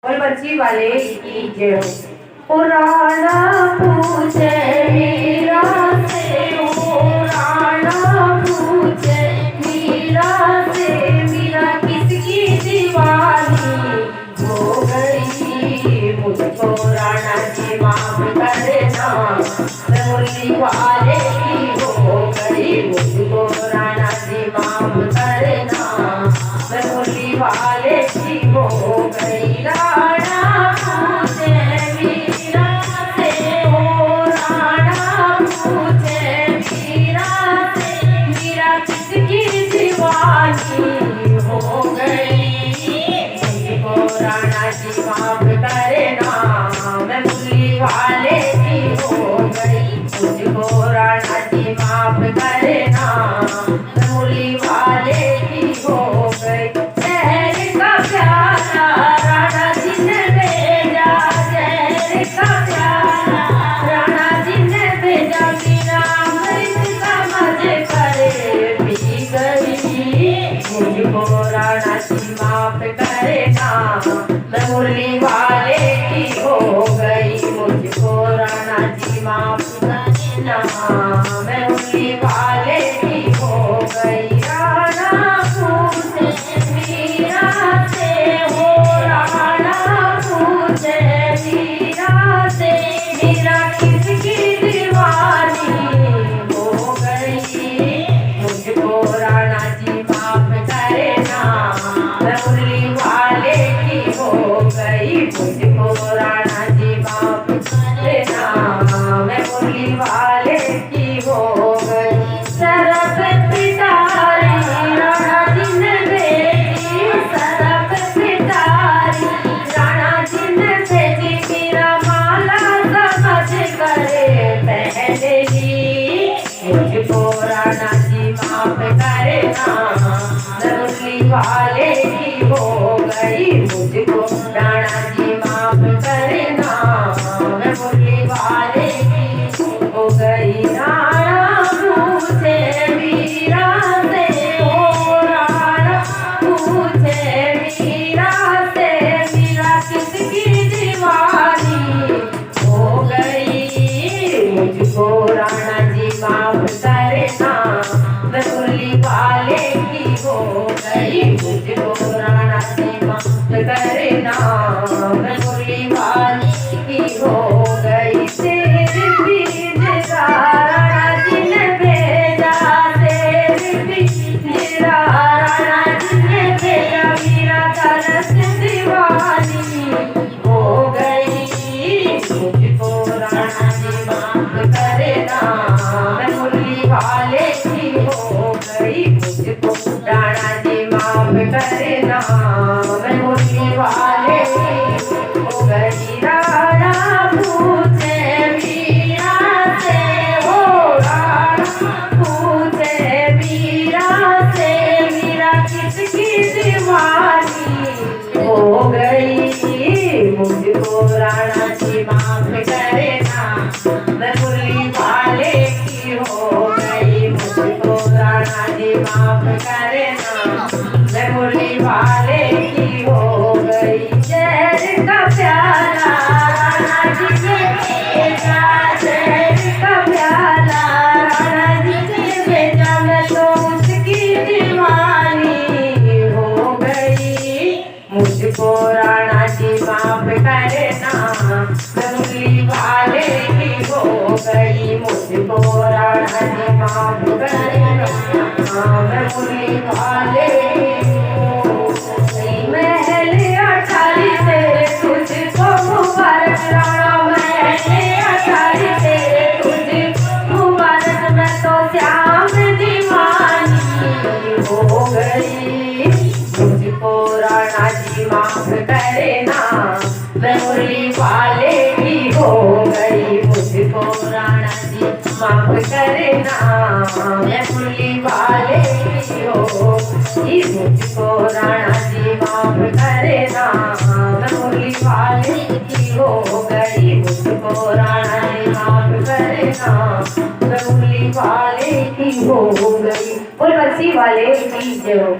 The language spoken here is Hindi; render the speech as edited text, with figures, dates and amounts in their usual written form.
और बच्ची वाले की जय हो। पुराना पूछे मीरा से, पुराना पूछे मीरा से, मीरा किसकी दीवानी हो गई। मुझको राणा जी माफ करना, मैं मुरली वाले की हो गई। मुझको राणा जी माफ करना, मैं मुरली वाले की हो गई। राणा पूछे मीरा से, हो राणा पूछे मीरा से, मीरा किसकी दीवानी हो गई। मुझको राणा जी माफ करना, मैं मुरली वाले की हो गई। मुझको राणा जी माफ करना, मैं मुरली वाले की हो गई। शहर का प्यारा राणा जी ने भेजा, शहर का प्यारा राणा जी ने भेजा। मीरा अमृत का मजे करे पी गई। मुझको राणा जी माफ करना, मैं मुरली वाले की हो गई। मुझको राणा जी माफ करना, मैं मुरली वाले की हो गई। राणा पूछे मीरा से, हो राणा पूछे मीरा से, मीरा किसकी दीवानी हो गई। मुझको राणा जी माफ करना, मैं मुरली वाले की हो गई। मुझको राणा जी माफ करना, मैं मुरली वाले की हो गई। सरप पिटारी राणा जी ने भेजी, सरप पिटारी राणा जी ने भेजी। मीरा माला समझ करे पहनेगी। मुझको राणा जी माफ करना, मैं मुरली वाले की हो गई। मुझको राणा जी माफ करना, मैं मुरली वाले की हो गई। राणा पूछे मीरा से, हो राणा पूछे मीरा से, मीरा किसकी दीवानी हो गई। मुझको राणा जी माफ करना, मैं मुरली वाले की हो गई। मुझको राणा जी माफ करना, मैं मुरली वाले की हो गई। तेरे बीज राणा जी ने भेजा, तेरे बीज राणा जी ने भेजा। मीरा तरस दीवानी हो गई। मुझको राणा जी माफ करना, मैं मुरली वाले की हो गई। मुझको राणा जी माफ करना, मैं मुरली वाले की हो गई। राणा पूछे मीरा से, हो राणा पूछे मीरा से, मीरा किसकी दीवानी हो गई। मुझको राणा जी माफ करना, मैं मुरली वाले की हो गई। मुझको राणा जी माफ करना, मैं मुरली वाले की हो गई। शहर का प्यारा राणा जी ने भेजा, शहर का प्यारा राणा जी ने भेजा। मैं तो उसकी दीवानी हो गई। मुझको राणा जी माफ करना, मैं मुरली वाले की हो गई। मुझको राणा जी माफ करना, मैं मुरली वाले की हो गई। महल अटारी तेरे तुझको मुबारक राणा, महल अटारी तेरे तुझको मुबारक। मैं तो श्याम दीवानी हो गई। मुझको राणा जी माफ करना, मैं मुरली वाले की हो गई। मुझको राणा जी माफ करना, मैं मुरली वाले की हो गई। मुझको राणा जी माफ करना, मैं मुरली वाले की हो गई। मुझको राणा जी माफ करना, मैं मुरली वाले की हो गई। और बच्ची वाले की जय हो।